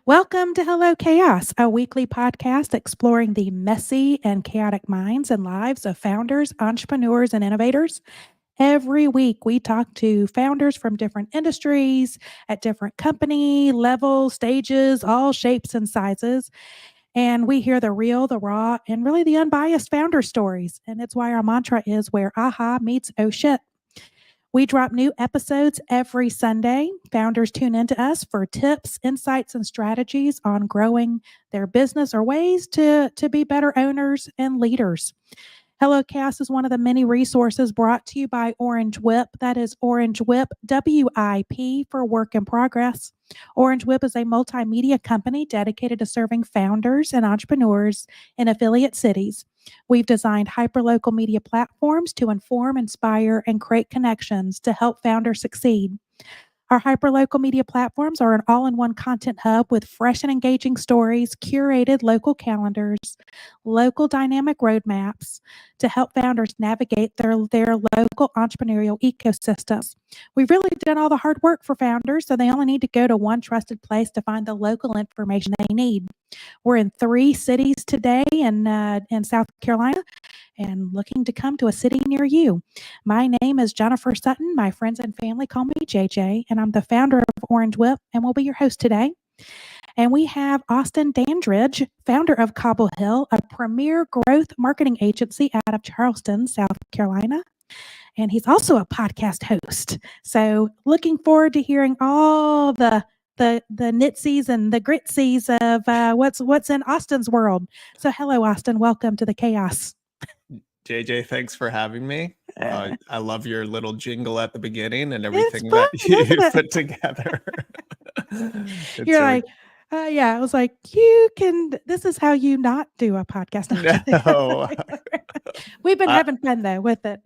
Welcome to Hello Chaos, a weekly podcast exploring the messy and chaotic minds and lives of founders, entrepreneurs, and innovators. Every week, we talk to founders from different industries at different company levels, stages, all shapes and sizes. And we hear the real, the raw, and really the unbiased founder stories. And it's why our mantra is where aha meets oh shit. We drop new episodes every Sunday. Founders tune into us for tips, insights, and strategies on growing their business or ways to be better owners and leaders. Hello Cast is one of the many resources brought to you by Orange Whip. That is Orange Whip, WIP for work in progress. Orange Whip is a multimedia company dedicated to serving founders and entrepreneurs in affiliate cities. We've designed hyperlocal media platforms to inform, inspire, and create connections to help founders succeed. Our hyperlocal media platforms are an all-in-one content hub with fresh and engaging stories, curated local calendars, local dynamic roadmaps to help founders navigate their local entrepreneurial ecosystems. We've really done all the hard work for founders, so they only need to go to one trusted place to find the local information they need. We're in 3 cities today in South Carolina and looking to come to a city near you. My name is Jennifer Sutton. My friends and family call me JJ, and I'm the founder of Orange Whip and will be your host today. And we have Austin Dandridge, founder of Cobble Hill, a premier growth marketing agency out of Charleston, South Carolina. And he's also a podcast host. So looking forward to hearing all the nitsies and the gritsies of what's in Austin's world. So hello, Austin. Welcome to the chaos. JJ, thanks for having me. I love your little jingle at the beginning and It's everything fun, that you isn't it? put together. You're like, yeah, I was like, this is how you not do a podcast. No. We've been having fun though with it.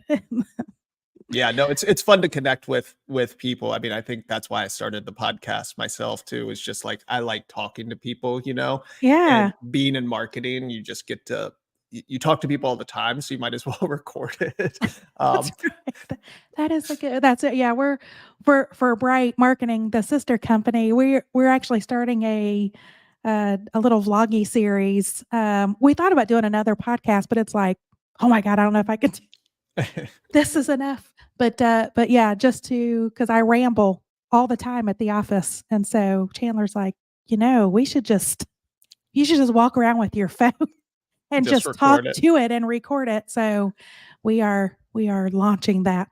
Yeah, no, it's fun to connect with people. I mean, I think that's why I started the podcast myself too. It's just like, I like talking to people, Yeah. and being in marketing, you just get to, you talk to people all the time, so you might as well record it. That's right. That is that's it. Yeah, we're for Bright Marketing, the sister company. We're actually starting a little vloggy series. We thought about doing another podcast, but it's like, oh my God, I don't know if I can. This is enough. But yeah, just because I ramble all the time at the office, and so Chandler's like, you should just walk around with your phone and just talk to it and record it. So we are launching that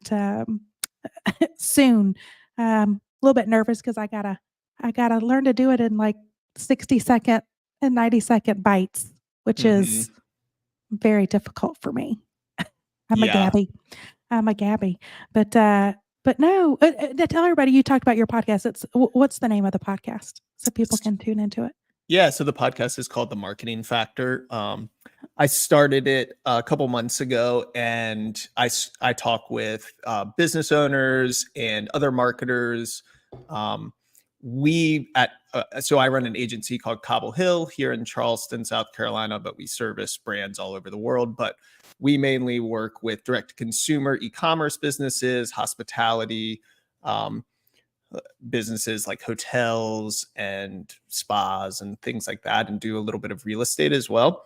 soon. A little bit nervous because I gotta learn to do it in like 60-second and 90-second bites, which is very difficult for me. I'm a Gabby. But no, tell everybody you talked about your podcast. What's the name of the podcast so people can tune into it? Yeah, so the podcast is called The Marketing Factor. I started it a couple months ago, and I talk with business owners and other marketers. So I run an agency called Cobble Hill here in Charleston, South Carolina, but we service brands all over the world. But we mainly work with direct-to-consumer e-commerce businesses, hospitality, businesses like hotels and spas and things like that, and do a little bit of real estate as well.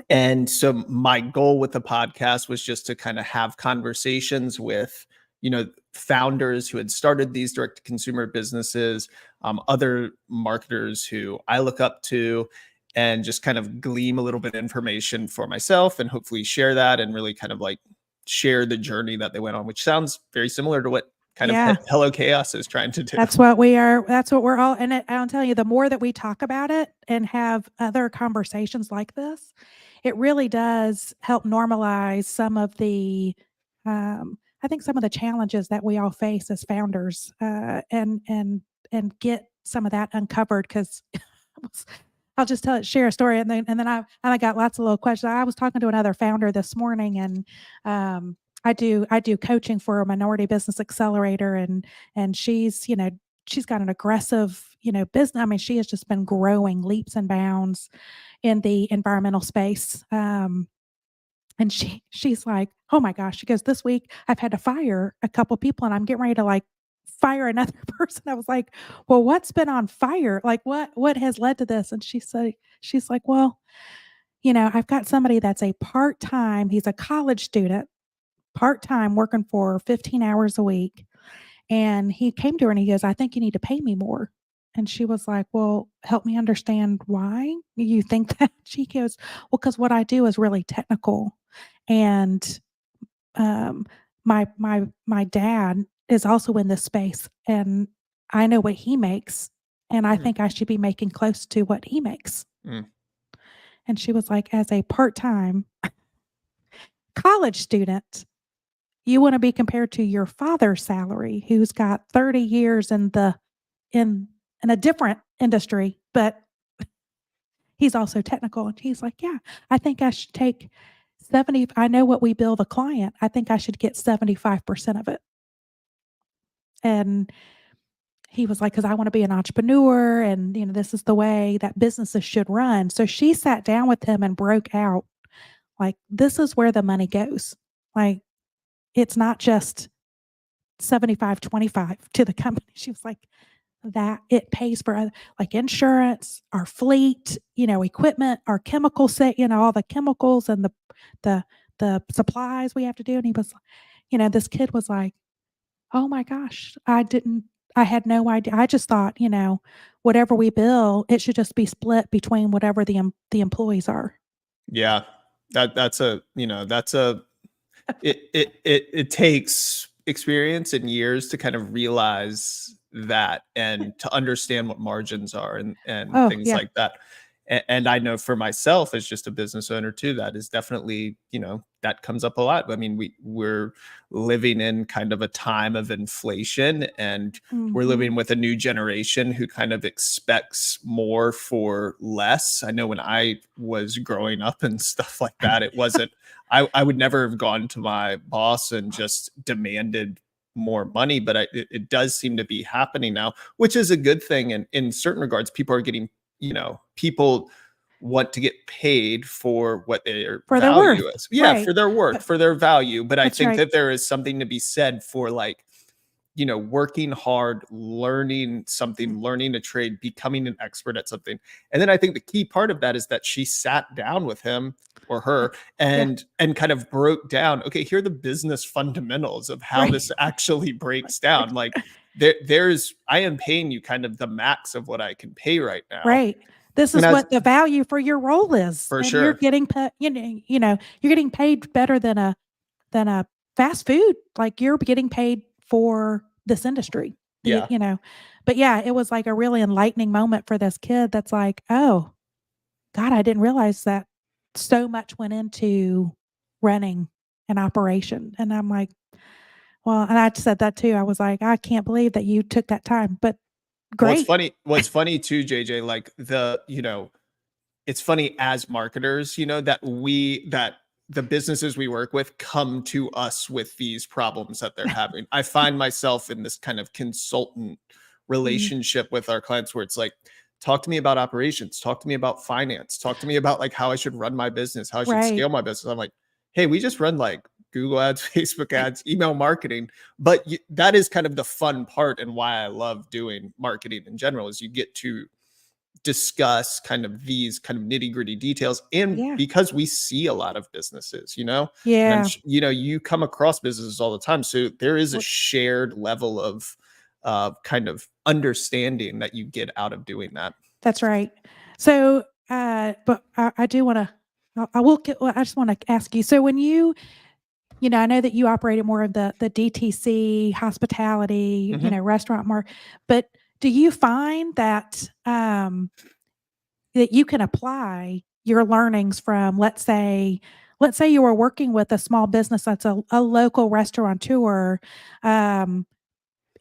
And so my goal with the podcast was just to kind of have conversations with, founders who had started these direct-to-consumer businesses, other marketers who I look up to, and just kind of glean a little bit of information for myself and hopefully share that and really kind of like share the journey that they went on, which sounds very similar to what kind of Hello Chaos is trying to do. That's what we are. That's what we're all. And I'll tell you, the more that we talk about it and have other conversations like this, it really does help normalize some of the, I think some of the challenges that we all face as founders, and get some of that uncovered. Because I'll just share a story, and then I got lots of little questions. I was talking to another founder this morning, and I do coaching for a minority business accelerator, and she's got an aggressive business. I mean, she has just been growing leaps and bounds in the environmental space. And she's like, oh my gosh, she goes, this week I've had to fire a couple people, and I'm getting ready to like fire another person. I was like, "Well, what's been on fire? Like, what has led to this?" And she's like, "Well, I've got somebody that's a part-time, he's a college student, part-time working for 15 hours a week." And he came to her and he goes, "I think you need to pay me more." And she was like, "Well, help me understand why you think that." She goes, "Well, because what I do is really technical. And um, my dad is also in this space, and I know what he makes, and I Mm, think I should be making close to what he makes." mm. And she was like, "As a part-time college student, you wanna be compared to your father's salary, who's got 30 years in in a different industry, but he's also technical." And he's like, "Yeah, I think I should take 70, I know what we bill the client. I think I should get 75% of it." And he was like, "'Cause I wanna be an entrepreneur and, this is the way that businesses should run." So she sat down with him and broke out, like, "This is where the money goes. Like, it's not just 75-25 to the company." She was like, "That it pays for other, like, insurance, our fleet, equipment, our chemical set, all the chemicals and the the supplies we have to do." And he was, this kid was like, "Oh my gosh, I had no idea. I just thought, whatever we bill, it should just be split between whatever the employees are." Yeah. That's a, that's a it takes experience and years to kind of realize that and to understand what margins are and Oh, things yeah. like that. And I know for myself as just a business owner too, that is definitely, that comes up a lot. I mean, we're living in kind of a time of inflation, and we're Mhm. living with a new generation who kind of expects more for less. I know when I was growing up and stuff like that, it wasn't, I would never have gone to my boss and just demanded more money, but it does seem to be happening now, which is a good thing. And in certain regards, people are getting, people want to get paid for what their For their value worth. is. Yeah, Right. for their worth, But for their value. But I that's think right. that there is something to be said for like, working hard, learning Mm. something, learning a trade, becoming an expert at something. And then I think the key part of that is that she sat down with him or Yeah. her Yeah. and kind of broke down, okay, here are the business fundamentals of how Right. this actually Like, breaks down. Like there's I am paying you kind of the max of what I can pay right now. right. This And is as what the value for your role is, for and you're sure. getting pa you're getting paid better than a fast food. Like, you're getting paid for this industry. The Yeah. you know But yeah, it was like a really enlightening moment for this kid that's like, "Oh, god, I didn't realize that so much went into running an operation." And I'm like, "Well," and I said that too. I was like, "I can't believe that you took that time, but Well, it's great." funny. What's funny too, JJ, like it's funny as marketers, that the businesses we work with come to us with these problems that they're having. I find myself in this kind of consultant Mhm. relationship with our clients where it's like, talk to me about operations, talk to me about finance, talk to me about like how I should run my business, how I should Right. scale my business. I'm like, hey, we just run like Google ads, Facebook ads, email marketing. But that is kind of the fun part and why I love doing marketing in general is you get to discuss kind of these kind of nitty gritty details. And Yeah. because we see a lot of businesses, and Yeah. you come across businesses all the time. So there is a Well, shared level of kind of understanding that you get out of doing that. that's right. So, but I do wanna I will get well, I just wanna ask you, so when I know that you operated more of the DTC, hospitality, Mhm. restaurant more, but do you find that you can apply your learnings from, let's say you were working with a small business that's a local restaurateur, um,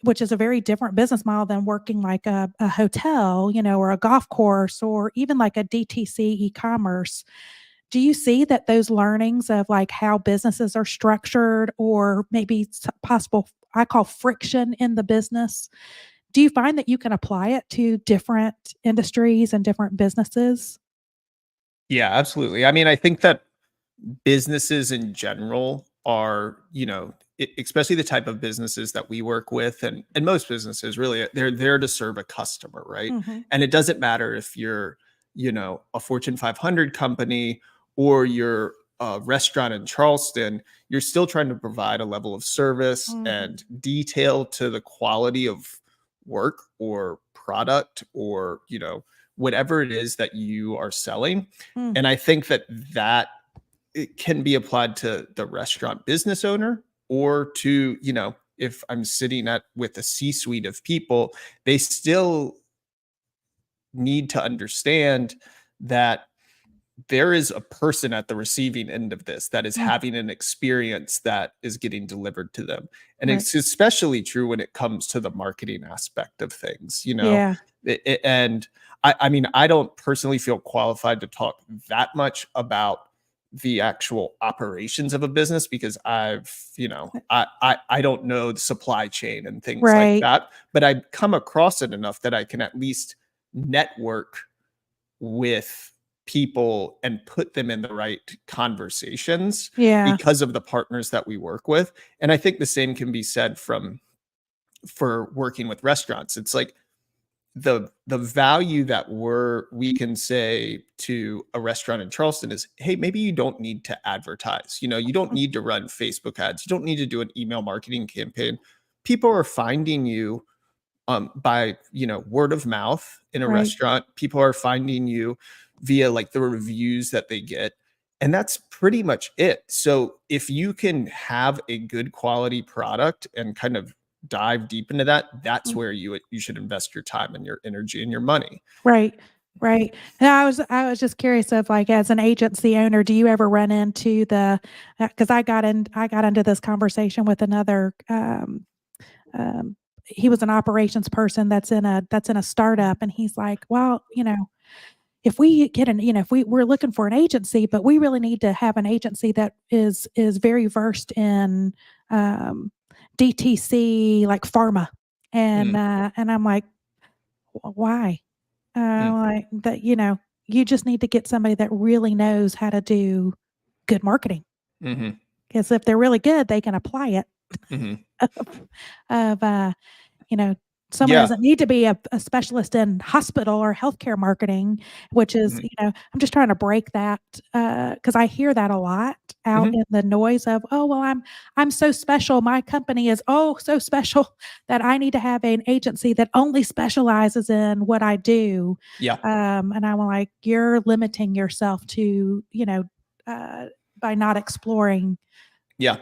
which is a very different business model than working like a hotel, or a golf course, or even like a DTC e-commerce. Do you see that those learnings of like how businesses are structured, or maybe possible, I call friction in the business? Do you find that you can apply it to different industries and different businesses? Yeah, absolutely. I mean, I think that businesses in general are, especially the type of businesses that we work with, and most businesses really, they're there to serve a customer, right? Mhm. And it doesn't matter if you're, a Fortune 500 company or you're a restaurant in Charleston, you're still trying to provide a level of service Mhm. and detail to the quality of work or product or, whatever it is that you are selling. Mm. And I think that it can be applied to the restaurant business owner or to, if I'm sitting at with a C-suite of people, they still need to understand that there is a person at the receiving end of this that is Mm. having an experience that is getting delivered to them. And Right. it's especially true when it comes to the marketing aspect of things, Yeah. And I mean, I don't personally feel qualified to talk that much about the actual operations of a business because I don't know the supply chain and things like Right. that, but I've come across it enough that I can at least network with people and put them in the right conversations Yeah. because of the partners that we work with. And I think the same can be said for working with restaurants. It's like the value that we can say to a restaurant in Charleston is, hey, maybe you don't need to advertise. You don't need to run Facebook ads. You don't need to do an email marketing campaign. People are finding you by word of mouth in a Right. restaurant. People are finding you via like the reviews that they get, and that's pretty much it. So if you can have a good quality product and kind of dive deep into that, that's Mm. where you should invest your time and your energy and your money. Right. Right. And I was just curious of, like, as an agency owner, do you ever run into because I got into this conversation with another, um, he was an operations person that's in a startup, and he's like, "Well, if we get if we're looking for an agency, but we really need to have an agency that is very versed in, um, DTC, like pharma." Mm, And I'm like, Why?" mm, Like, that, you just need to get somebody that really knows how to do good marketing. mhm, Because if they're really good, they can apply it mhm. of, you know, someone Yeah. doesn't need to be a specialist in hospital or healthcare marketing, which is, Mhm, I'm just trying to break that, because I hear that a lot out mhm. in the noise of, "Oh, well, I'm so special. My company is, oh, so special that I need to have an agency that only specializes in what I do." Yeah. And I'm like, "You're limiting yourself to, uh, by not exploring Yeah.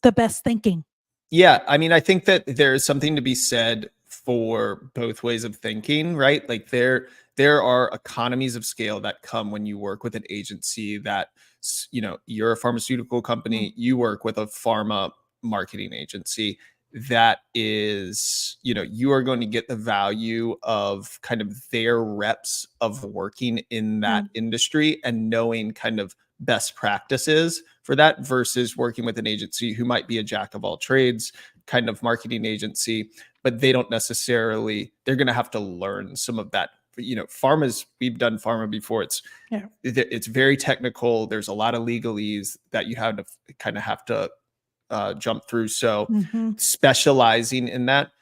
the best thinking." Yeah, I mean, I think that there's something to be said for both ways of thinking, right? Like there are economies of scale that come when you work with an agency that you're a pharmaceutical Mm, company, you work with a pharma marketing agency that is, you are going to get the value of kind of their reps of working in that mm, industry and knowing kind of best practices for that versus working with an agency who might be a jack of all trades kind of marketing agency, but they don't necessarily, they're going to have to learn some of that. Pharma's, we've done pharma before. yeah. It's very technical. There's a lot of legalese that you have to jump through. So Mhm. specializing in that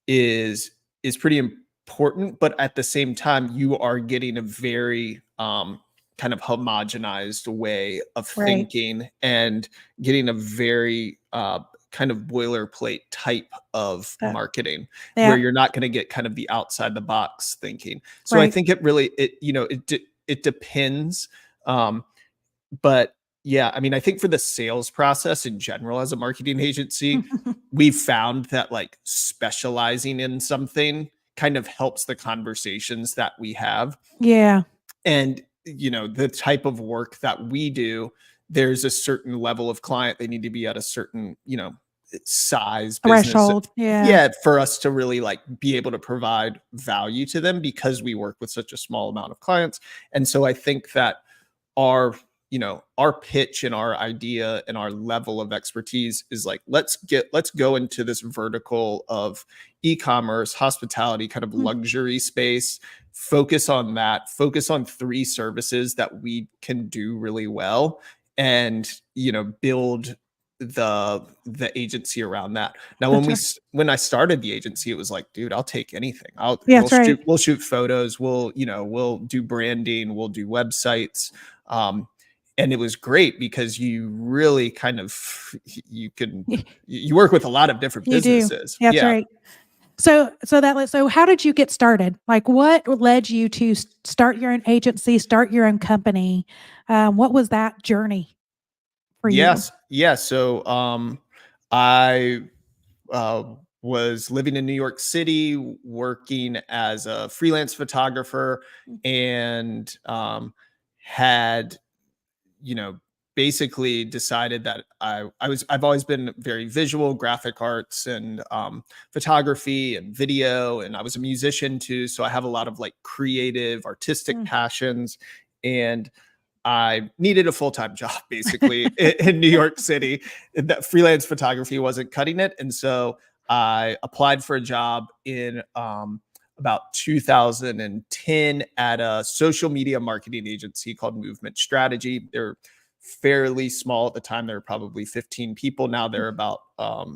is pretty important, but at the same time, you are getting a very kind of homogenized way of Right. thinking and getting a very kind of boilerplate type of That marketing where Yeah. you're not going to get kind of the outside the box thinking. So I Right. think it depends. Um, but yeah, I mean, I think for the sales process in general as a marketing agency, we've found that like specializing in something kind of helps the conversations that we have. Yeah. And, the type of work that we do, there's a certain level of client. They need to be at a certain, size business. Threshold. Yeah. Yeah, for us to really like be able to provide value to them because we work with such a small amount of clients. And so I think that our our pitch and our idea and our level of expertise is like let's go into this vertical of e-commerce, hospitality, kind of Mm, luxury space, focus on three services that we can do really well, and build the agency around that. Now, That's right. when I started the agency, it was like, dude, I'll take anything. Yeah, that's right. We'll shoot photos, we'll do branding, we'll do websites. And it was great because you really kind of you work with a lot of different You do. businesses. That's Yeah. right. So how did you get started? Like, what led you to start your own agency, start your own company? What was that journey for you? Yes. Yeah. So I uh, was living in New York City, working as a freelance photographer, and had, you know, basically decided that I've always been very visual, graphic arts, and photography and video, and I was a musician too, so I have a lot of like creative, artistic passions, and I needed a full-time job basically in New York City. That freelance photography wasn't cutting it. And so I applied for a job in about 2010 at a social media marketing agency called Movement Strategy. They're fairly small at the time. There were probably 15 people. Now they're about, I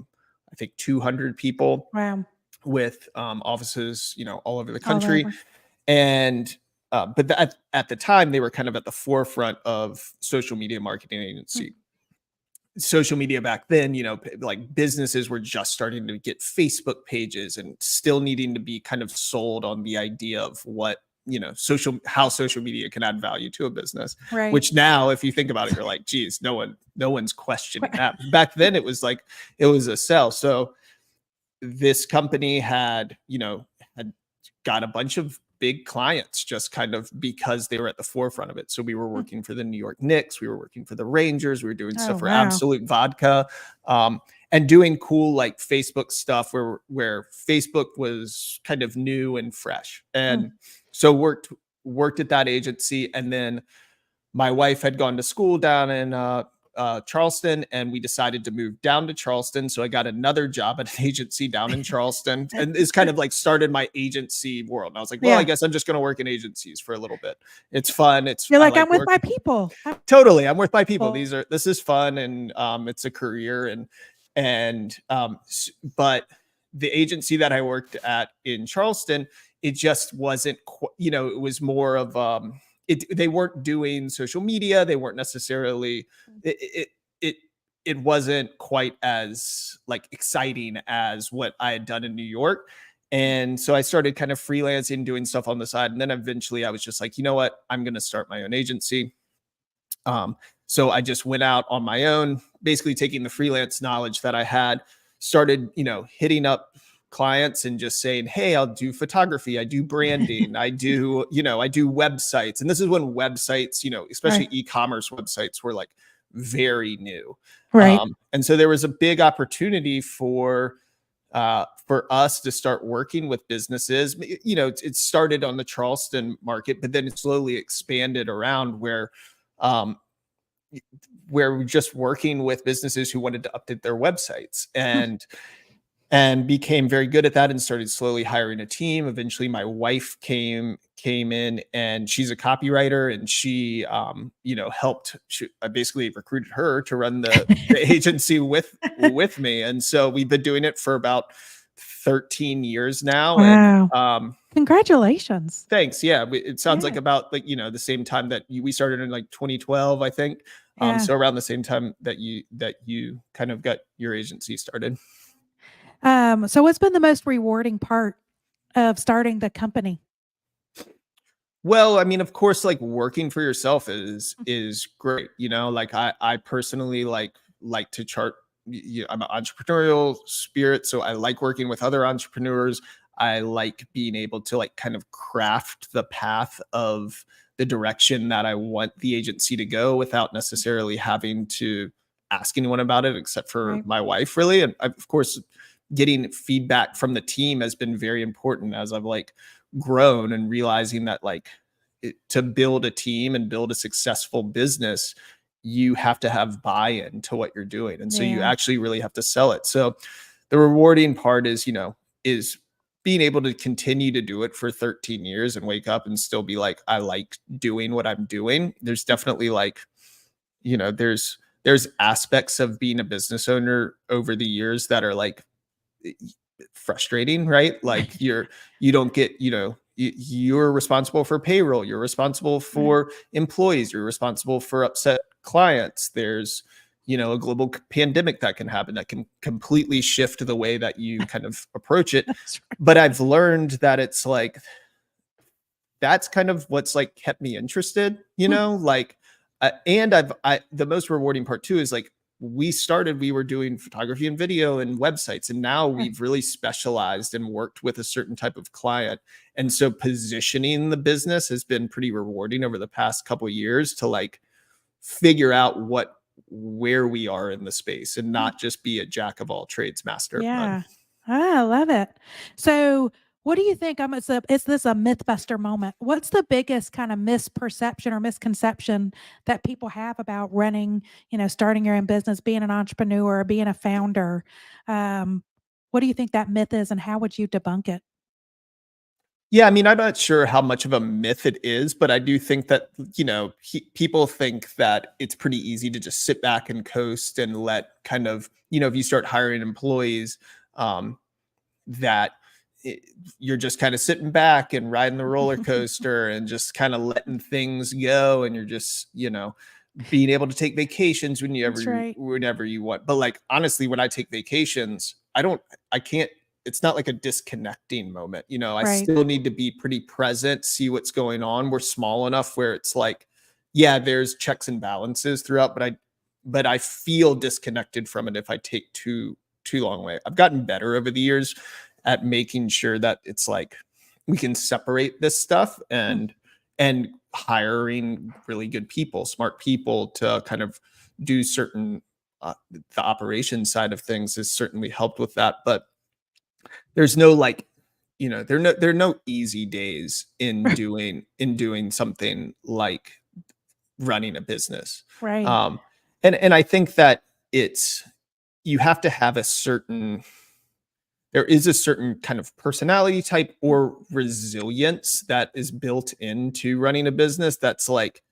think 200 people Wow. with offices, all over the All country. over. And but at the time, they were kind of at the forefront of social media marketing agency. Social media back then, like businesses were just starting to get Facebook pages and still needing to be kind of sold on the idea of what, how social media can add value to a business. Right. Which now, if you think about it, you're like, geez, no one's questioning that. Back then, it was like, it was a sell. So this company had got a bunch of big clients just kind of because they were at the forefront of it. So we were working for the New York Knicks, we were working for the Rangers, we were doing stuff for Absolute Vodka, and doing cool like Facebook stuff where Facebook was kind of new and fresh. And so worked at that agency. And then my wife had gone to school down in Charleston, and we decided to move down to Charleston. So I got another job at an agency down in Charleston, and it's kind of like started my agency world. And I was like, well, I guess I'm just going to work in agencies for a little bit. It's fun. You're like, I'm with my people. Totally. I'm with my people. This is fun. And it's a career. But the agency that I worked at in Charleston, it just wasn't, it was more of, they weren't doing social media. They weren't necessarily, it wasn't quite as like exciting as what I had done in New York. And so I started kind of freelancing, doing stuff on the side. And then eventually I was just like, you know what, I'm going to start my own agency. So I just went out on my own, basically taking the freelance knowledge that I had, started, hitting up clients and just saying, hey, I'll do photography, I do branding, I do websites. And this is when websites, especially e-commerce websites, were like very new. Right. And so there was a big opportunity for us to start working with businesses. It started on the Charleston market, but then it slowly expanded around where we're just working with businesses who wanted to update their websites, and became very good at that and started slowly hiring a team. Eventually my wife came in, and she's a copywriter, and she, I basically recruited her to run the agency with me. And so we've been doing it for about 13 years now. Wow. And, congratulations. Thanks. Yeah. It sounds like about like, the same time that we started in like 2012, I think. So around the same time that you kind of got your agency started. So what's been the most rewarding part of starting the company? Well, I mean, of course, like working for yourself is great. Like I personally like to chart. I'm an entrepreneurial spirit, so I like working with other entrepreneurs. I like being able to like kind of craft the path of the direction that I want the agency to go without necessarily having to ask anyone about it, except for my wife, really. And of course, getting feedback from the team has been very important as I've like grown and realizing that like to build a team and build a successful business, you have to have buy-in to what you're doing. And so you actually really have to sell it. So the rewarding part is, is being able to continue to do it for 13 years and wake up and still be like, I like doing what I'm doing. There's definitely like, there's there's aspects of being a business owner over the years that are like frustrating, right? Like you don't get, you're responsible for payroll, you're responsible Right. for employees, you're responsible for upset clients. There's, a global pandemic that can happen that can completely shift the way that you kind of approach it. That's right. But I've learned that it's like that's kind of what's like kept me interested, Hmm. like and the most rewarding part too is like we were doing photography and video and websites, and now Sure. we've really specialized and worked with a certain type of client. And so positioning the business has been pretty rewarding over the past couple of years to like figure out where we are in the space and Hmm. not just be a jack of all trades, master of none. Yeah. I love it. So, what do you think? Is this a mythbuster moment? What's the biggest kind of misperception or misconception that people have about running, starting your own business, being an entrepreneur, being a founder? Um, what do you think that myth is, and how would you debunk it? Yeah, I mean, I'm not sure how much of a myth it is, but I do think that, people think that it's pretty easy to just sit back and coast and let kind of, if you start hiring employees, um, that it, you're just kind of sitting back and riding the roller coaster and just kind of letting things go. And you're just, being able to take vacations That's right. whenever you want. But like, honestly, when I take vacations, I can't, it's not like a disconnecting moment. I Right. still need to be pretty present, see what's going on. We're small enough where it's like, yeah, there's checks and balances throughout, but I feel disconnected from it if I take too long away. I've gotten better over the years at making sure that it's like we can separate this stuff, Hmm. and hiring really good people, smart people to kind of do certain the operation side of things has certainly helped with that. But there's no like, there are no easy days in doing something like running a business. Right. um and I think that it's you have to have there is a certain kind of personality type or resilience that is built into running a business that's like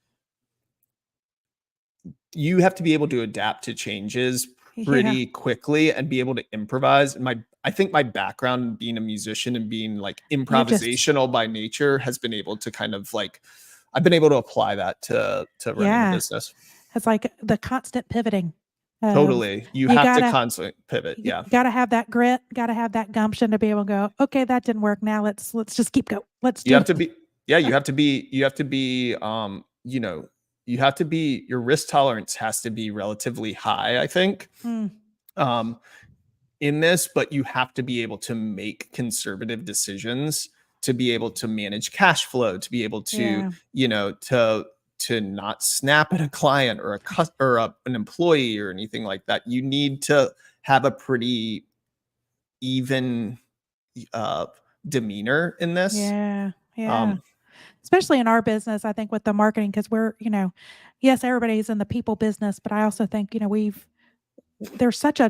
you have to be able to adapt to changes Yeah. pretty quickly and be able to improvise. And I think my background being a musician and being like You just, improvisational by nature has been able to kind of like I've been able to apply that to running a yeah. business. It's like the constant pivoting of Totally. You you have to gotta constantly pivot. you Yeah. gotta have that grit, gotta have that gumption to be able to go, okay, that didn't work. Now let's just keep going. Let's You do have to this. be yeah, you have to be you have to be your risk tolerance has to be relatively high, I think. Mm, Um in this, but you have to be able to make conservative decisions to be able to manage cash flow, to be able to, yeah. to not snap at a client or an employee or anything like that. You need to have a pretty even uh, demeanor in this. Yeah. Yeah. Um, Especially in our business, I think with the marketing, because we're, yes, everybody's in the people business, but I also think, there's such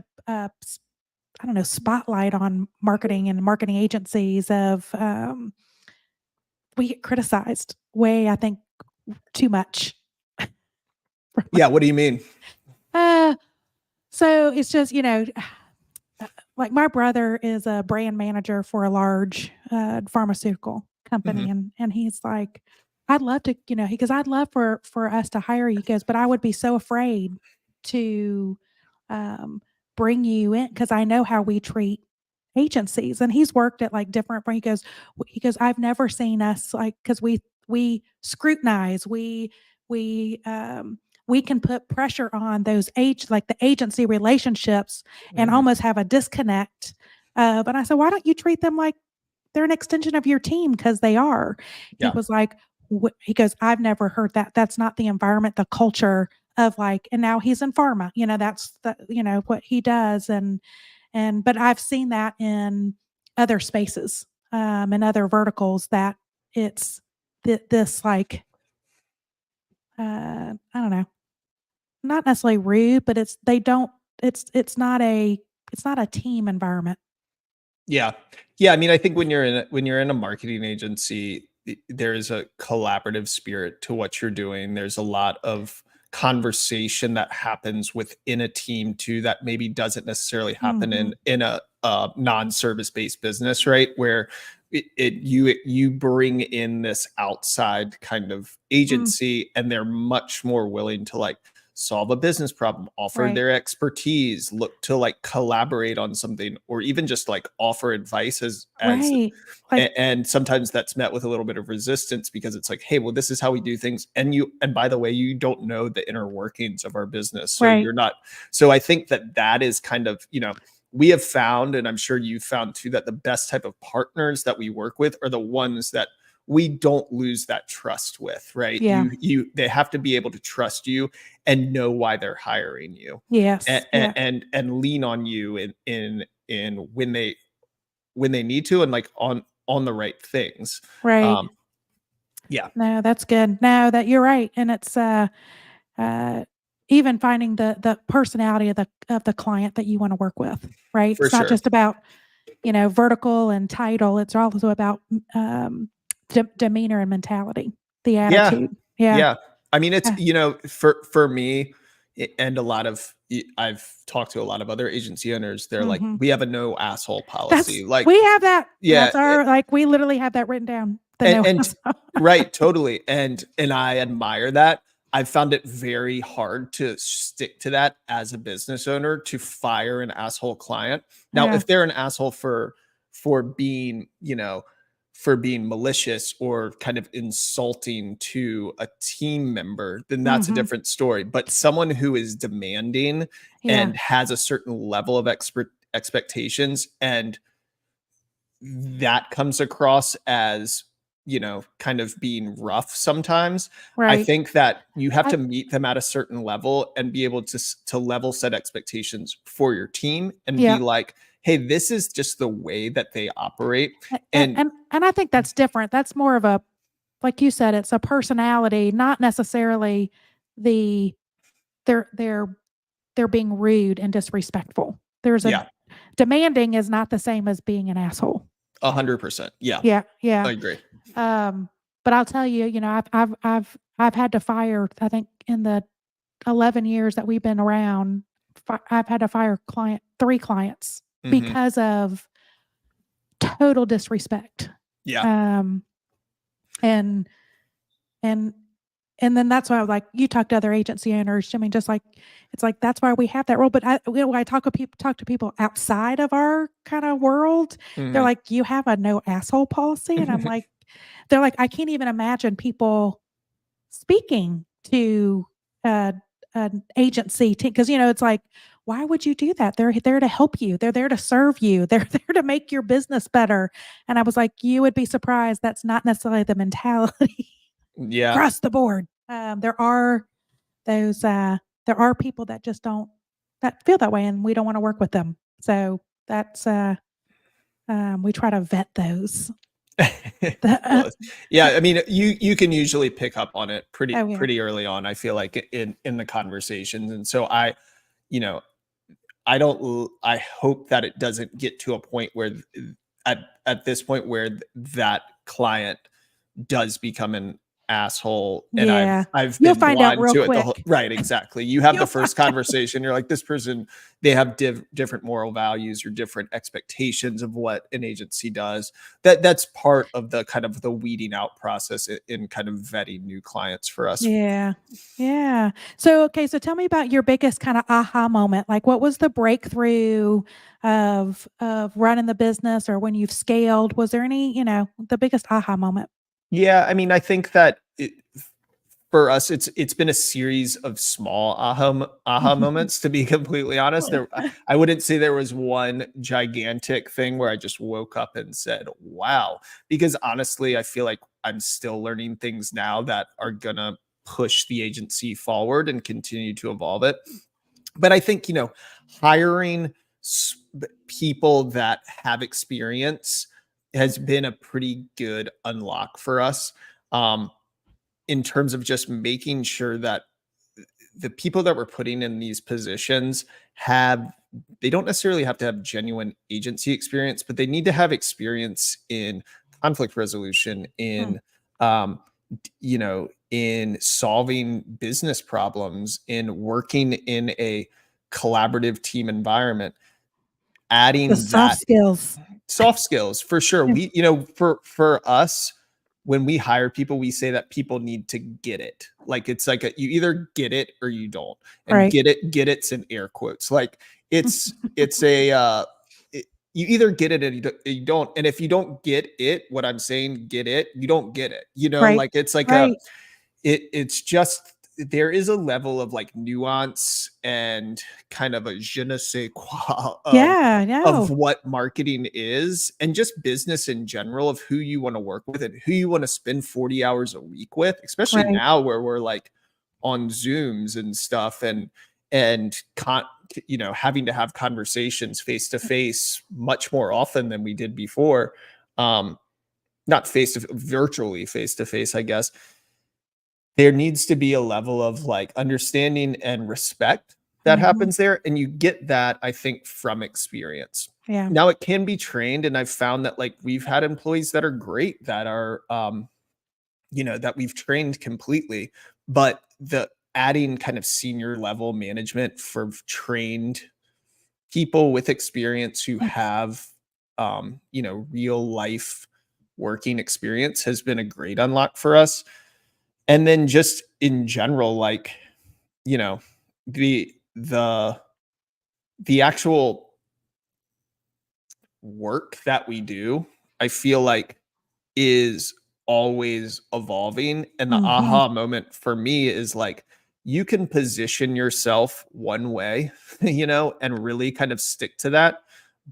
I don't know, spotlight on marketing and marketing agencies we get criticized way, I think, too much. yeah, what do you mean? Uh, so it's just, like my brother is a brand manager for a large pharmaceutical company, Mhm. and he's like, I'd love to, he goes, I'd love for us to hire you. He goes, but I would be so afraid to um, bring you in because I know how we treat agencies. And he's worked at like different. He goes, I've never seen us like because we scrutinize, we can put pressure on those like the agency relationships and Mhm. almost have a disconnect. But I said, why don't you treat them like they're an extension of your team? Because they are. He Yeah. was like, he goes, I've never heard that. That's not the environment, the culture of like, and now he's in pharma, that's what he does. But I've seen that in other spaces, and other verticals that it's this like, I don't know, not necessarily rude, but they don't it's not a team environment. Yeah. Yeah, I mean, I think when you're in a marketing agency, there is a collaborative spirit to what you're doing. There's a lot of conversation that happens within a team too, that maybe doesn't necessarily happen Mhm. in a non-service based business, right? Where you bring in this outside kind of Mm, agency, and they're much more willing to like solve a business problem, offer right. their expertise, look to like collaborate on something, or even just like offer advice as Right. Like, and sometimes that's met with a little bit of resistance, because it's like, hey, well, this is how we do things, and by the way, you don't know the inner workings of our business, so right. you're not. So I think that is kind of, we have found, and I'm sure you've found too, that the best type of partners that we work with are the ones that we don't lose that trust with, right? Yeah. They have to be able to trust you and know why they're hiring you, and Yes. Yeah. lean on you in when they need to, and like on the right things. Right. Um, yeah, No, that's good. No, that you're right, and it's, uh, even finding the personality of the client that you wanna work with, right? for It's not sure. just about, vertical and title, it's also about, demeanor and mentality, the Yeah, attitude. Yeah. yeah. I mean, it's, Yeah. for me, and a lot of, I've talked to a lot of other agency owners. They're like, Mhm. we have a no asshole policy. That's Like, we have that. yeah, That's our like, we literally have that written down, the no and hassle. right, totally, and I admire that. I've found it very hard to stick to that as a business owner, to fire an asshole client. Now, Yeah. if they're an asshole for being, for being malicious or kind of insulting to a team member, then that's a Mhm. different story. But someone who is demanding Yeah. and has a certain level of expectations, and that comes across as, kind of being rough sometimes. I Right. think that you have I to meet them at a certain level and be able to level set expectations for your team, and be yeah. like, hey, this is just the way that they operate. And And and I think that's different. That's more of a, like you said, it's a personality, not necessarily the they're they're they're being rude and disrespectful. There's a yeah, demanding is not the same as being an asshole. 100%. Yeah, Yeah, yeah. I agree. Um, but I'll tell you, I've had to fire, I think in the 11 years that we've been around, I've had to fire 3 clients Hmm. because of total disrespect. Yeah. Um, and and and then that's why I was like, you talk to other agency owners. I mean, just like it's like that's why we have that role. But when I talk to people outside of our kind of world, they're Hmm. like, you have a no asshole policy, and I'm like, they're like, I can't even imagine people speaking to uh, an agency because it's like, why would you do that? They're there to help you. They're there to serve you. They're there to make your business better. And I was like, you would be surprised. That's not necessarily the mentality Yeah. across the board. There are those. There are people that just don't that feel that way, and we don't want to work with them. So that's we try to vet those. Well, yeah, I mean, you can usually pick up on it Oh yeah, pretty early on, I feel like, in the conversations. And so you know, I hope that it doesn't get to a point where at this point where that client does become an asshole, and yeah. I've You'll been find out blind real to it the whole. quick. Right, exactly. You have the You'll find first out. conversation, you're like, this person, they have different moral values or different expectations of what an agency does. That's part of the kind of the weeding out process in kind of vetting new clients for us. Yeah. Yeah. So, okay, so tell me about your biggest kinda aha moment. Like, what was the breakthrough of running the business or when you've scaled? Was there any, the biggest aha moment? Yeah, I mean, I think that for us, it's been a series of small aha moments. To be completely honest, I wouldn't say there was one gigantic thing where I just woke up and said, "Wow," because honestly, I feel like I'm still learning things now that are gonna push the agency forward and continue to evolve it. But I think, hiring people that have experience has been a pretty good unlock for us. Um, in terms of just making sure that the people that we're putting in these positions have they don't necessarily have to have genuine agency experience, but they need to have experience in conflict resolution, Mm, in in solving business problems, in working in a collaborative team environment, The adding soft that skills. soft skills for sure. Yeah. For us, when we hire people, we say that people need to get it. Like it's like you either get it or you don't. And Right. get it's in air quotes. Like it's a you either get it and you don't. And if you don't get it, what I'm saying, get it, you don't get it. Right. Like it's like Right. it's just there is a level of like nuance and kind of a je ne sais quoi Yeah, I know. of what marketing is, and just business in general, of who you want to work with and who you want to spend 40 hours a week with, especially Right. now where we're like on Zooms and stuff, and having to have conversations face to face much more often than we did before. Not virtually face to face, I guess. There needs to be a level of like understanding and respect that Mhm. happens there. And you get that, I think, from experience. Yeah. Now it can be trained. And I've found that like we've had employees that are great, that are, that we've trained completely, but the adding kind of senior level management for trained people with experience who Mm. have, real life working experience has been a great unlock for us. And then just in general, like, you know, the the the actual work that we do, I feel like is always evolving. And the Mhm. aha moment for me is like you can position yourself one way, and really kind of stick to that.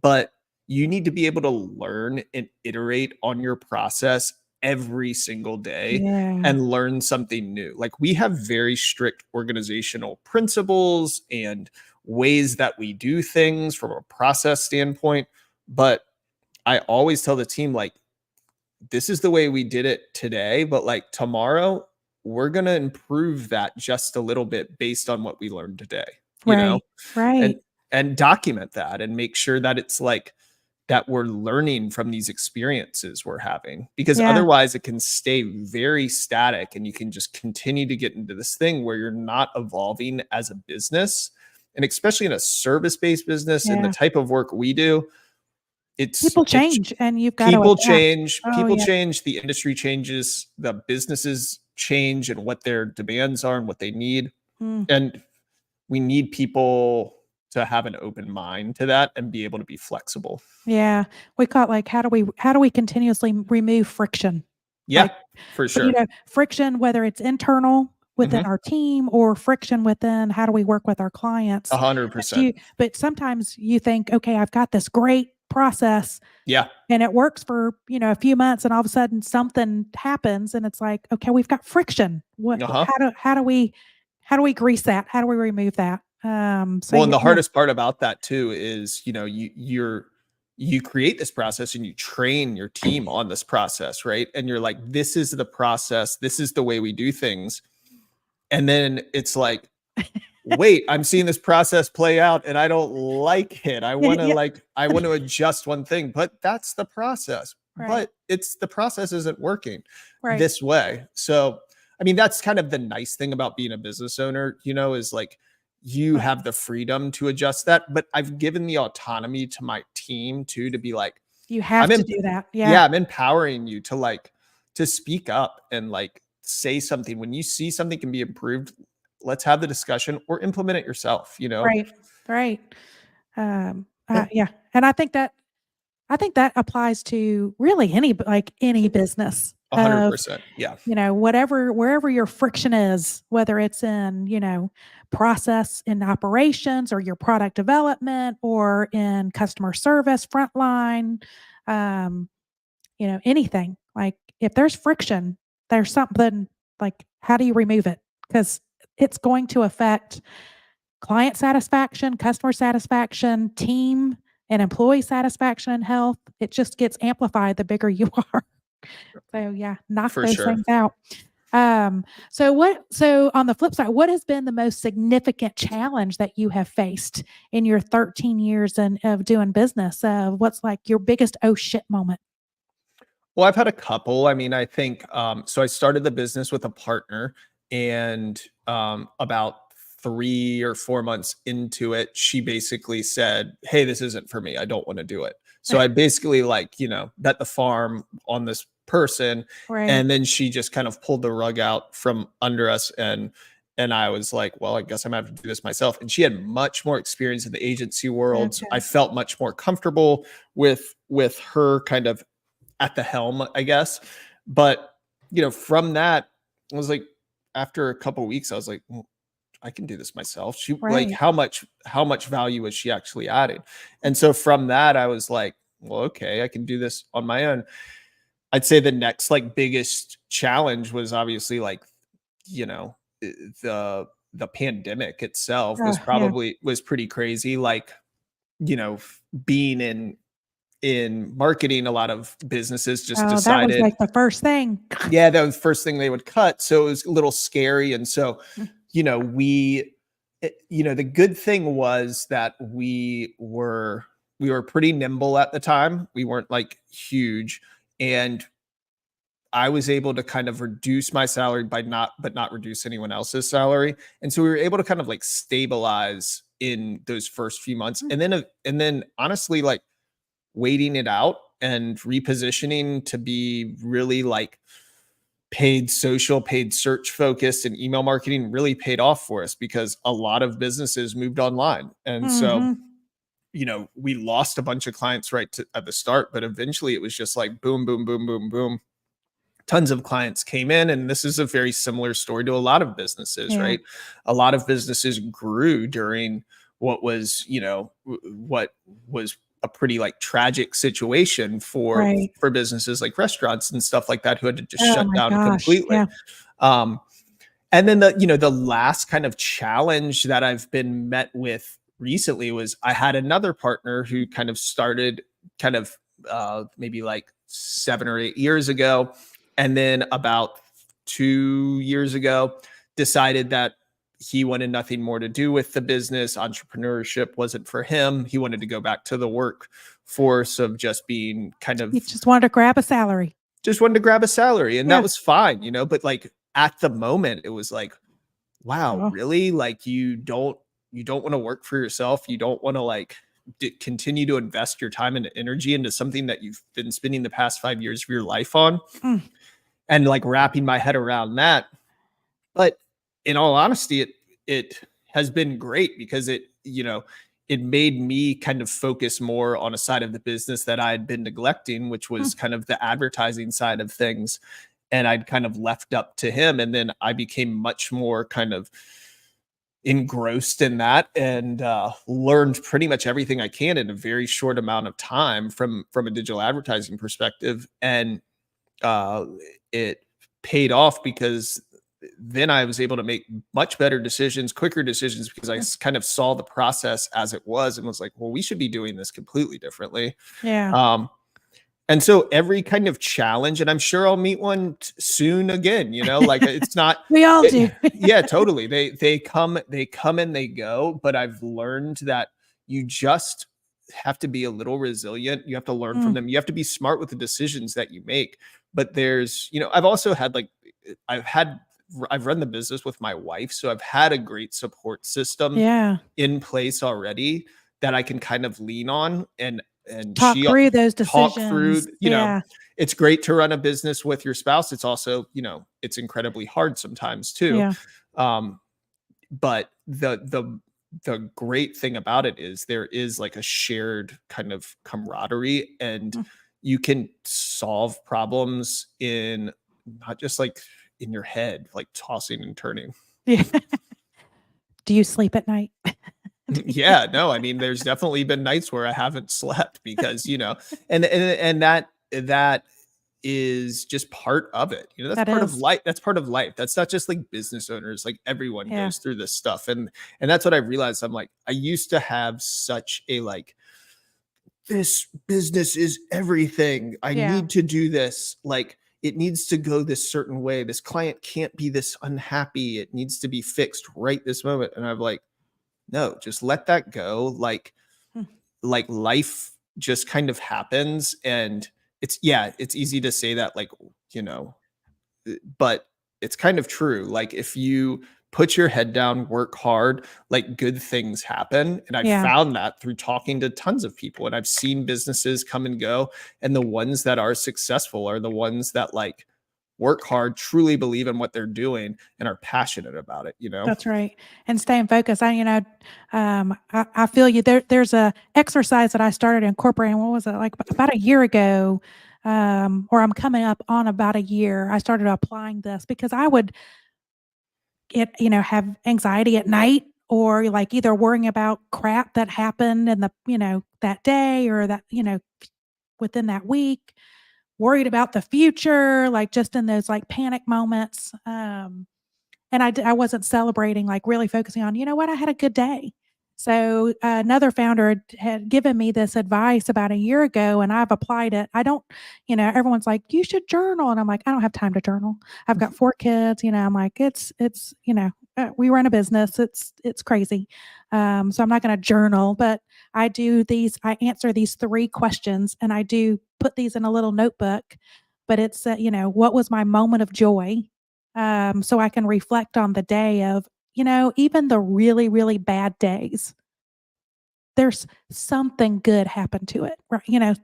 But you need to be able to learn and iterate on your process every single day Yeah. and learn something new. Like we have very strict organizational principles and ways that we do things from a process standpoint. But I always tell the team, like, this is the way we did it today, but like tomorrow, we're going to improve that just a little bit based on what we learned today, you know, Right. Right. and, and document that and make sure that it's like that we're learning from these experiences we're having, because Yeah. otherwise it can stay very static and you can just continue to get into this thing where you're not evolving as a business. And especially in a service-based business and the Yeah. type of work we do, People it's change and you've got to people adapt. change, Oh, yeah. the industry changes, the businesses change and what their demands are and what they need. Mm. And we need people to have an open mind to that and be able to be flexible. Yeah. We call it like, how do we continuously remove friction? Yeah, Like, for sure. friction, whether it's internal within Mhm. our team or friction within how do we work with our clients. But 100%. but sometimes you think, okay, I've got this great process Yeah. and it works for, a few months and all of a sudden something happens and it's like, okay, we've got friction. Uh-huh. How do we grease that? How do we remove that? So Well, and the yeah, hardest part about that too is, you create this process and you train your team on this process, right? And you're like, this is the process, this is the way we do things. And then it's like, wait, I'm seeing this process play out and I don't like it. yeah, I want to adjust one thing, but that's the process. right, But it's the process isn't working right, this way. So, I mean, that's kind of the nice thing about being a business owner, is like you right. have the freedom to adjust that. But I've given the autonomy to my team too, to be like, You have I'm to in, do that. Yeah, yeah, I'm empowering you to like to speak up and like say something when you see something can be improved. Let's have the discussion or implement it yourself. right, right. Yeah, Yeah, and I think that applies to really any business of, 100%. Yeah. wherever your friction is, whether it's in, process in operations or your product development or in customer service, frontline, um, anything. Like if there's friction, there's something like, how do you remove it? Because it's going to affect client satisfaction, customer satisfaction, team and employee satisfaction and health. It just gets amplified the bigger you are. So yeah, knock For those sure. things out. So on the flip side, what has been the most significant challenge that you have faced in your 13 years of doing business? What's like your biggest oh shit moment? Well, I've had a couple. I mean, I think so I started the business with a partner, and about 3 or 4 months into it, she basically said, "Hey, this isn't for me. I don't want to do it." So I basically like, bet the farm on this person, Right. and then she just kind of pulled the rug out from under us, and I was like, well, I guess I'm gonna have to do this myself. And she had much more experience in the agency world. So I Okay. felt much more comfortable with her kind of at the helm, I guess. But from that, I was like, after a couple of weeks, I was like, "Well, I can do this myself." She like Right. how much value was she actually adding? And so from that, I was like, well, okay, I can do this on my own. I'd say the next like biggest challenge was obviously like, you know, the pandemic itself Oh, yeah. was pretty crazy. Like, being in marketing, a lot of businesses just Oh, that was decided, like the first thing. yeah, that was the first thing they would cut. So it was a little scary. And so, Mm. the good thing was that we were pretty nimble at the time. We weren't like huge. And I was able to kind of reduce my salary but not reduce anyone else's salary. And so we were able to kind of like stabilize in those first few months. Mm. And then honestly, like waiting it out and repositioning to be really like paid search focused, and email marketing really paid off for us because a lot of businesses moved online. And so, Mhm. we lost a bunch of clients at the start, but eventually it was just like boom, boom, boom, boom, boom. Tons of clients came in, and this is a very similar story to a lot of businesses, Yeah. right? A lot of businesses grew during what was a pretty like tragic situation for Right. businesses like restaurants and stuff like that, who had to just Oh shut my down gosh. completely. Yeah. um and then the last kind of challenge that I've been met with recently was I had another partner who kind of started kind of maybe like 7 or 8 years ago. And then about 2 years ago, decided that he wanted nothing more to do with the business. Entrepreneurship wasn't for him. He wanted to go back to the workforce of just being kind You of just wanted to grab a salary. just wanted to grab a salary. And that Yeah. was fine, but like at the moment, it was like, wow, Oh. really? Like you don't want to work for yourself. You don't want to like continue to invest your time and energy into something that you've been spending the past 5 years of your life on, Mm. and like wrapping my head around that. But in all honesty, it has been great because it made me kind of focus more on a side of the business that I had been neglecting, which Mm. was kind of the advertising side of things. And I'd kind of left up to him. And then I became much more kind of engrossed in that, and learned pretty much everything I can in a very short amount of time from a digital advertising perspective. And uh, it paid off because then I was able to make much better decisions, quicker decisions, because Mm. kind of saw the process as it was and was like, well, we should be doing this completely differently. Yeah. Um, and so every kind of challenge, and I'm sure I'll meet one soon again, like it's not, We all do. yeah, totally. They come and they go, but I've learned that you just have to be a little resilient. You have to learn from Mm. them. You have to be smart with the decisions that you make. But I've also had like, I've had, I've run the business with my wife. So I've had a great support system Yeah. in place already that I can kind of lean on, and Talk she through those talk through, decisions. Yeah. it's great to run a business with your spouse. It's also, it's incredibly hard sometimes too. Yeah. Um, but the great thing about it is there is like a shared kind of camaraderie, and Mm. you can solve problems in not just like in your head, like tossing and turning. Yeah. Do you sleep at night? Yeah, no, I mean, there's definitely been nights where I haven't slept because, and that is just part of it. That's That part of is. life. That's part of life. That's not just like business owners, like everyone Yeah. goes through this stuff. And that's what I realized. I'm like, I used to have such a like, this business is everything. I Yeah. need to do this. Like, it needs to go this certain way. This client can't be this unhappy. It needs to be fixed right this moment. And I'm like, no, just let that go. Like Mm. life just kind of happens, and it's easy to say that, like, but it's kind of true. Like, if you put your head down, work hard, like, good things happen. And I Yeah, found that through talking to tons of people, and I've seen businesses come and go. And the ones that are successful are the ones that, like, work hard, truly believe in what they're doing, and are passionate about it, that's right. And staying focused. I feel you. There's a exercise that I started incorporating. What was it, like about a year ago? Or I'm coming up on about a year. I started applying this because I would have anxiety at night, or like either worrying about crap that happened in that day, or within that week, worried about the future, like just in those like panic moments. And I wasn't celebrating, like really focusing on, you know what, I had a good day. So another founder had given me this advice about a year ago, and I've applied it. I don't, everyone's like, you should journal. And I'm like, I don't have time to journal. I've got 4 kids, I'm like, we run a business. It's crazy. So I'm not going to journal, but I answer these 3 questions, and I do put these in a little notebook, but it's, what was my moment of joy? So I can reflect on the day of, even the really, really bad days, there's something good happened to it, right?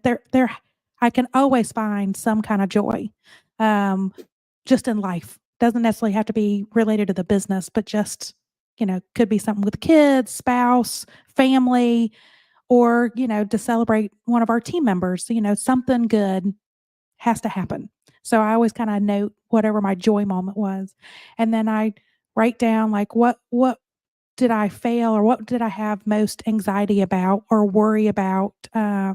I can always find some kind of joy, um, just in life. Doesn't necessarily have to be related to the business, but just, could be something with kids, spouse, family, or, to celebrate one of our team members, something good has to happen. So I always kind of note whatever my joy moment was. And then I write down, like, what did I fail, or what did I have most anxiety about or worry about, that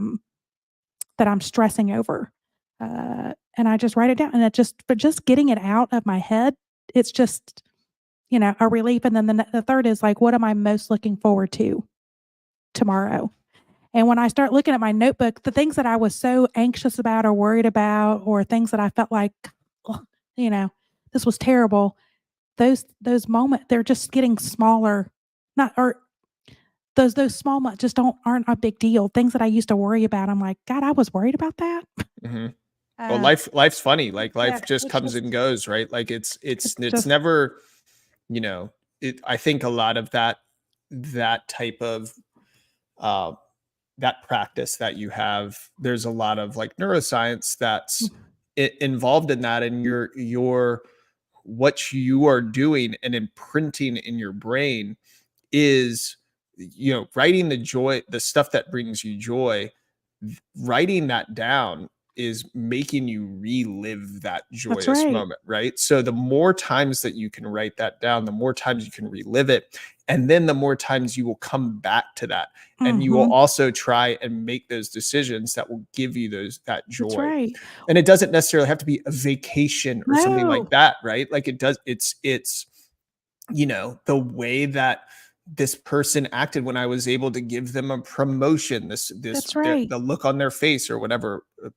I'm stressing over. And I just write it down, and but just getting it out of my head, it's just, a relief. And then the third is like, what am I most looking forward to tomorrow? And when I start looking at my notebook, the things that I was so anxious about or worried about, or things that I felt like, "Ugh, you know, this was terrible," those moments, they're just getting smaller. Not or those small moments just aren't a big deal. Things that I used to worry about, I'm like, God, I was worried about that. Hmm. Well, Uh, life's funny. Like, yeah, life just it's comes just and goes, right? Like, it's it's just never, you know, I think a lot of that type of uh that practice that you have, there's a lot of, like, neuroscience that's involved in that. And your what you are doing and imprinting in your brain is, writing the stuff that brings you joy. Writing that down is making you relive that that's joyous right. moment, right? So the more times that you can write that down, the more times you can relive it. And then the more times you will come back to that. And you will Mhm. also try and make those decisions that will give you that That's joy. right. And it doesn't necessarily have to be a vacation or something like No, that, right? Like, it's the way that this person acted when I was able to give them a promotion, that's right. the look on their face, or whatever, Or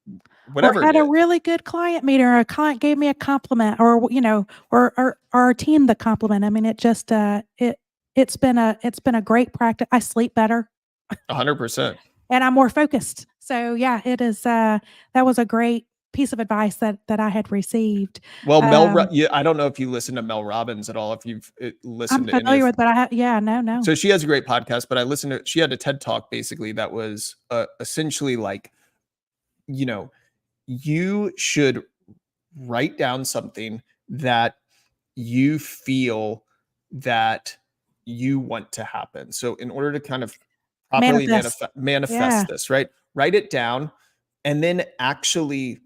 whatever it had a is. really good client meeting, or a client gave me a compliment, or, or our team the compliment. I mean, it's been a great practice. I sleep better, 100%. and I'm more focused. So yeah, it is, that was a great piece of advice that I had received. Well, Um, yeah, I don't know if you listen to Mel Robbins at all, if you've I'm listened to any familiar of. with, but yeah, no. So she has a great podcast, but she had a TED talk basically that was essentially like, you know, you should write down something that you feel that you want to happen. So in order to kind of properly Manifest. Yeah. manifest this, right? Write it down, and then actually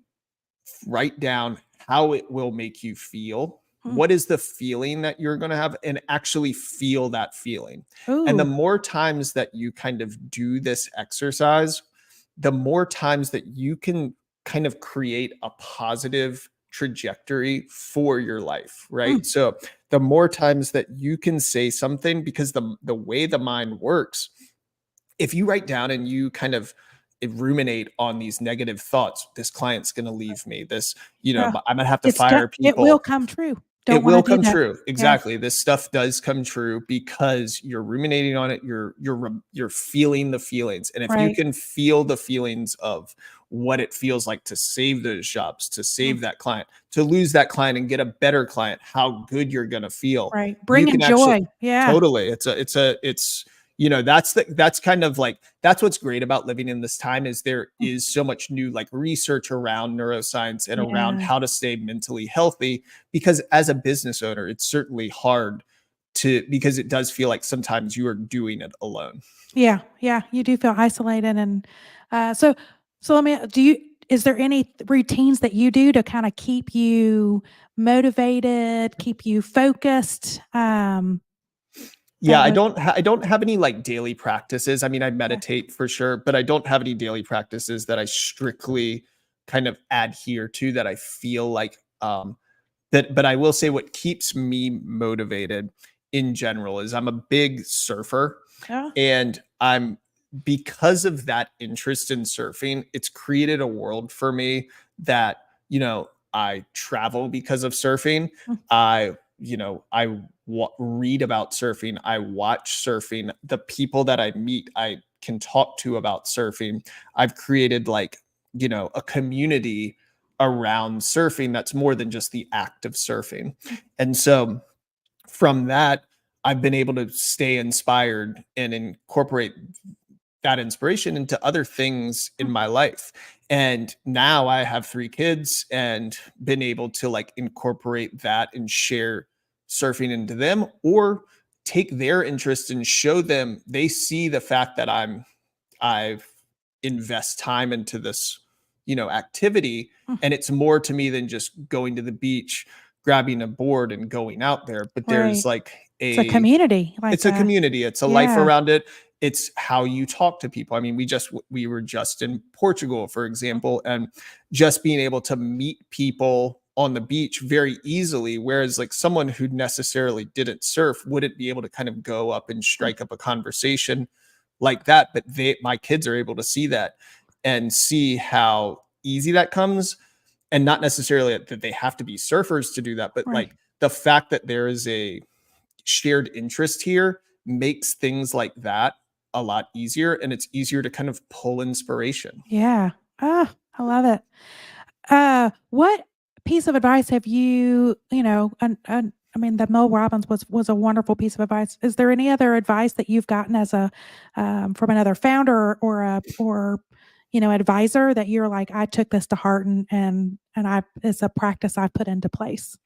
write down how it will make you feel. Mm. What is the feeling that you're going to have, and actually feel that feeling. And the Ooh, more times that you kind of do this exercise, the more times that you can kind of create a positive trajectory for your life, right? mm, So the more times that you can say something, because the way the mind works, if you write down and you kind of ruminate on these negative thoughts, this client's going to leave me, this, yeah. I'm going to have to fire It will people. come true. don't It want to will do come that. true. Yeah. Exactly. This stuff does come true because you're ruminating on it. You're feeling the feelings. And if you Right. can feel the feelings of what it feels like to save those jobs, to Mm, save that client, to lose that client and get a better client, how good you're going to feel. right. You Bringing can actually joy. Yeah. totally. It's that's kind of like that's what's great about living in this time is there Mm, is so much new like research around neuroscience and around yeah. how to stay mentally healthy, because as a business owner it's certainly hard to, because it does feel like sometimes you are doing it alone. Yeah. Yeah. You do feel isolated. And so, let me, is there any routines that you do to kind of keep you motivated, keep you focused? Yeah, That would, I don't have any like daily practices. I mean, I okay. meditate for sure, but I don't have any daily practices that I strictly kind of adhere to that I feel like that. But I will say what keeps me motivated in general is I'm a big surfer, Yeah. and I'm because of that interest in surfing, it's created a world for me that, I travel because of surfing. Mm, I read about surfing. I watch surfing. The people that I meet, I can talk to about surfing. I've created like, a community around surfing that's more than just the act of surfing. mm, And so from that, I've been able to stay inspired and incorporate that inspiration into other things in mm, my life. And now I have 3 kids and been able to like incorporate that and share surfing into them, or take their interest and show them, they see the fact that I've invest time into this, activity. mm. And it's more to me than just going to the beach, grabbing a board and going out there. But there's Right. like It's a community. it's Like a community, it's a life yeah. around it. It's how you talk to people. I mean, we were just in Portugal, for Mm, example, and just being able to meet people on the beach very easily, whereas like someone who necessarily didn't surf wouldn't be able to kind of go up and mm, strike up a conversation like that. But my kids are able to see that and see how easy that comes, and not necessarily that they have to be surfers to do that, but right. like the fact that there is a shared interest here makes things like that a lot easier, and it's easier to kind of pull inspiration. Yeah. Ah, I love it. What piece of advice have you, I mean, the Mel Robbins was a wonderful piece of advice. Is there any other advice that you've gotten as a from another founder or a advisor that you're like, I took this to heart and I it's a practice I put into place?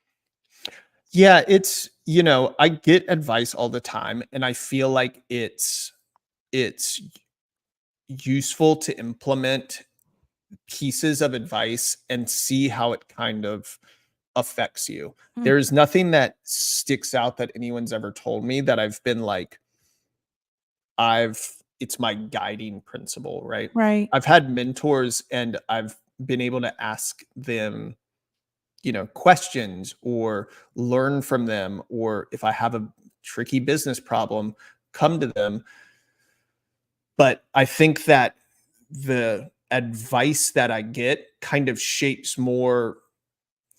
Yeah, it's, I get advice all the time, and I feel like it's useful to implement pieces of advice and see how it kind of affects you. Mm, There's nothing that sticks out that anyone's ever told me that I've been like, I've it's my guiding principle, right? right. I've had mentors and I've been able to ask them, questions, or learn from them, or if I have a tricky business problem, come to them. But I think that the advice that I get kind of shapes more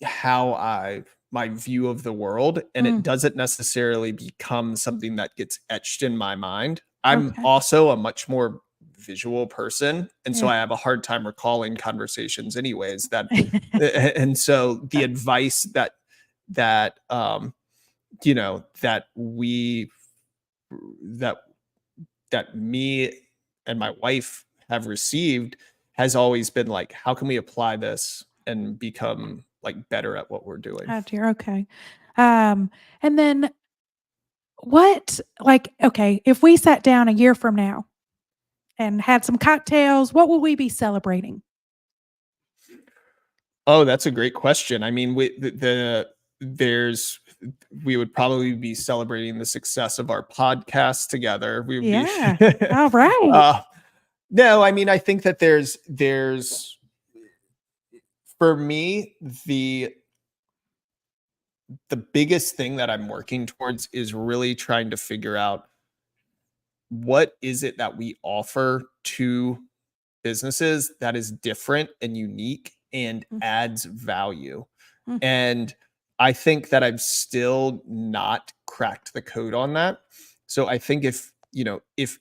how my view of the world, and it Mm, doesn't necessarily become something that gets etched in my mind. I'm okay. also a much more visual person, and so Yeah. I have a hard time recalling conversations anyways, and so the advice that that we that that me and my wife have received has always been like, how can we apply this and become like better at what we're doing? Oh dear. Okay. And then okay, if we sat down a year from now and had some cocktails, what will we be celebrating? Oh, that's a great question. I mean, there's we would probably be celebrating the success of our podcast together. We would be Yeah. All right. uh no, I mean, I think that there's for me, the biggest thing that I'm working towards is really trying to figure out what is it that we offer to businesses that is different and unique and Mm, adds value. mm, And I think that I've still not cracked the code on that. So I think if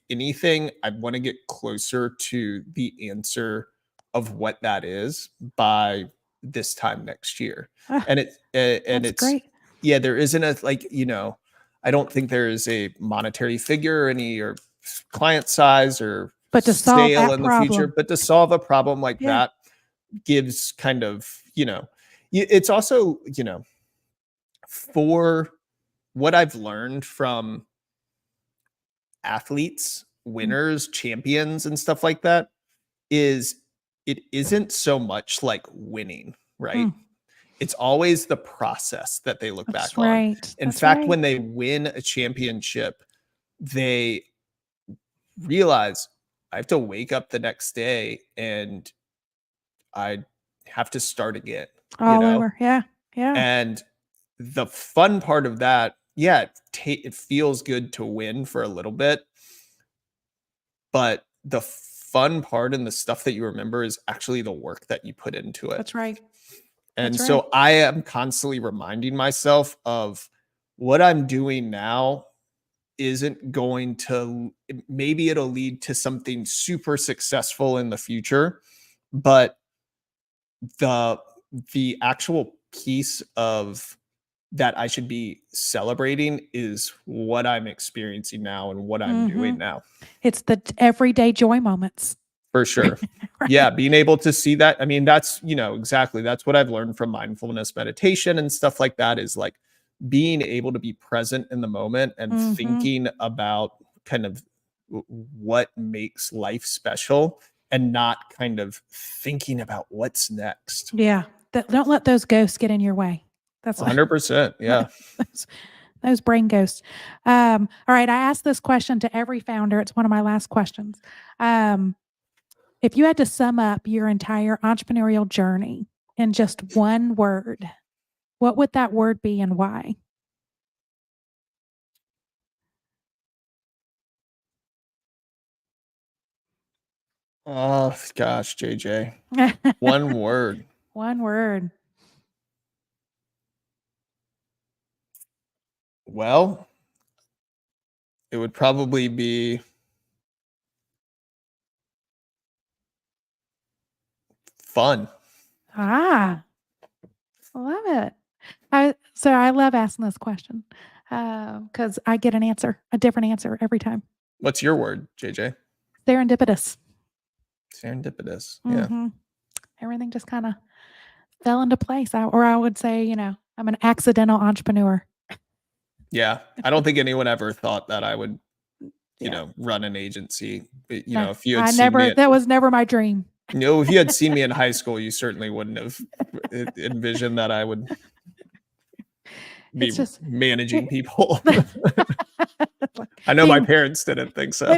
anything, I want to get closer to the answer of what that is by this time next year. Ah, And that's it's great. yeah, there isn't a I don't think there is a monetary figure or client size or But to solve sale that in the future, problem. but to solve a problem like Yeah. that gives kind of, it's also, for what I've learned from athletes, Mm, winners, champions, and stuff like that is it isn't so much like winning, right? mm, It's always the process that they look that's back on. right. In That's fact, right. when they win a championship, they realize I have to wake up the next day and I have to start again, you All know? over. Yeah. Yeah. And the fun part of that, yeah, it feels good to win for a little bit, but the fun part and the stuff that you remember is actually the work that you put into it. That's right. And That's right. so I am constantly reminding myself of what I'm doing now isn't going to, maybe it'll lead to something super successful in the future, but the the actual piece of that I should be celebrating is what I'm experiencing now and what I'm Hmm. doing now. It's the everyday joy moments. For sure. Right. Yeah, being able to see that. I mean, that's, exactly. That's what I've learned from mindfulness meditation and stuff like that is like being able to be present in the moment and Hmm. thinking about kind of what makes life special and not kind of thinking about what's next. Yeah. Don't let those ghosts get in your way. That's what 100%. Yeah. those, those brain ghosts. All right. I asked this question to every founder. It's one of my last questions. If you had to sum up your entire entrepreneurial journey in just one word, what would that word be and why? Oh gosh, JJ. One word. One word. Well, it would probably be fun. Ah, I love it. I love asking this question because I get a different answer every time. What's your word, JJ? Serendipitous. Serendipitous. Yeah. Hmm. Everything just kind of fell into place. Or I would say, I'm an accidental entrepreneur. Yeah. I don't think anyone ever thought that I would, Yeah. run an agency. But, No, if you had seen me, that was never my dream. if you had seen me in high school, you certainly wouldn't have envisioned that I would be It's just, managing people. like I know my being, parents didn't think so.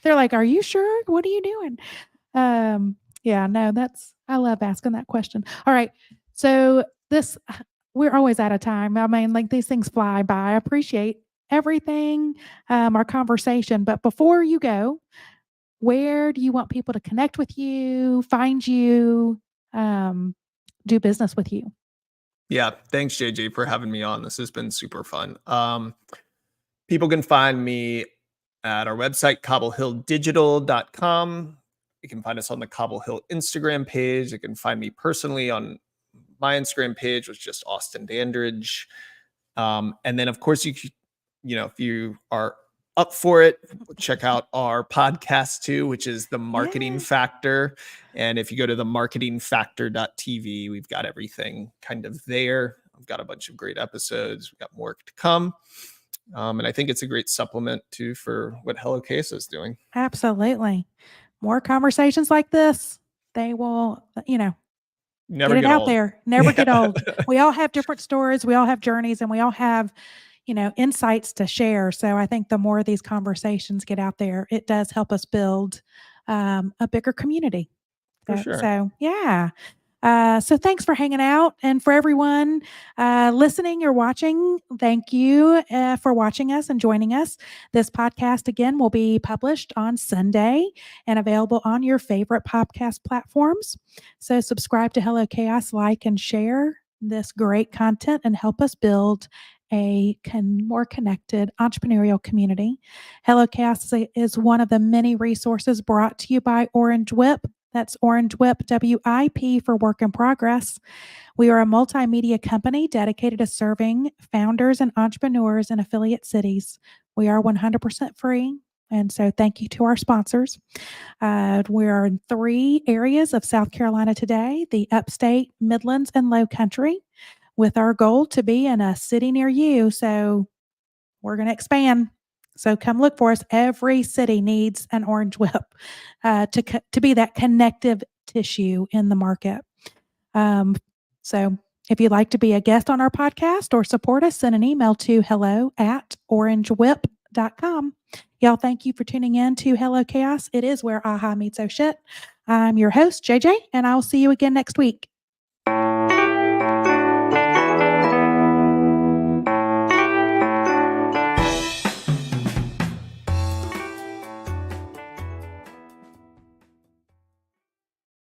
they're like, "Are you sure? What are you doing?" Yeah, no, I love asking that question. All right. So we're always out of time. I mean, like these things fly by. I appreciate everything, our conversation. But before you go, where do you want people to connect with you, find you, um, do business with you? Yeah. Thanks, JJ, for having me on. This has been super fun. People can find me at our website, cobblehilldigital.com. You can find us on the Cobble Hill Instagram page. You can find me personally on my Instagram page, which is just Austin Dandridge. And then, of course, if you are up for it, check out our podcast too, which is The Marketing Yeah. Factor. And if you go to themarketingfactor.tv, we've got everything kind of there. I've got a bunch of great episodes. We've got more to come. And I think it's a great supplement too for what Hello Case is doing. Absolutely. More conversations like this, they will, Never get it get out old. there. Never get Yeah. old. We all have different stories. We all have journeys and we all have, insights to share. So I think the more these conversations get out there, it does help us build a bigger community. For sure. So, yeah. So thanks for hanging out. And for everyone listening or watching, thank you for watching us and joining us. This podcast, again, will be published on Sunday and available on your favorite podcast platforms. So subscribe to Hello Chaos, like and share. this great content and help us build a more connected entrepreneurial community. HelloCast is one of the many resources brought to you by Orange Whip. That's Orange Whip, WIP for Work in Progress. We are a multimedia company dedicated to serving founders and entrepreneurs in affiliate cities. We are 100% free. And so thank you to our sponsors. We are in 3 areas of South Carolina today, the upstate, Midlands, and Low Country, with our goal to be in a city near you. So we're going to expand. So come look for us. Every city needs an Orange Whip to be that connective tissue in the market. So if you'd like to be a guest on our podcast or support us, send an email to hello@orangewhip.com. Y'all, thank you for tuning in to Hello Chaos. It is where aha meets oh shit. I'm your host, JJ, and I'll see you again next week.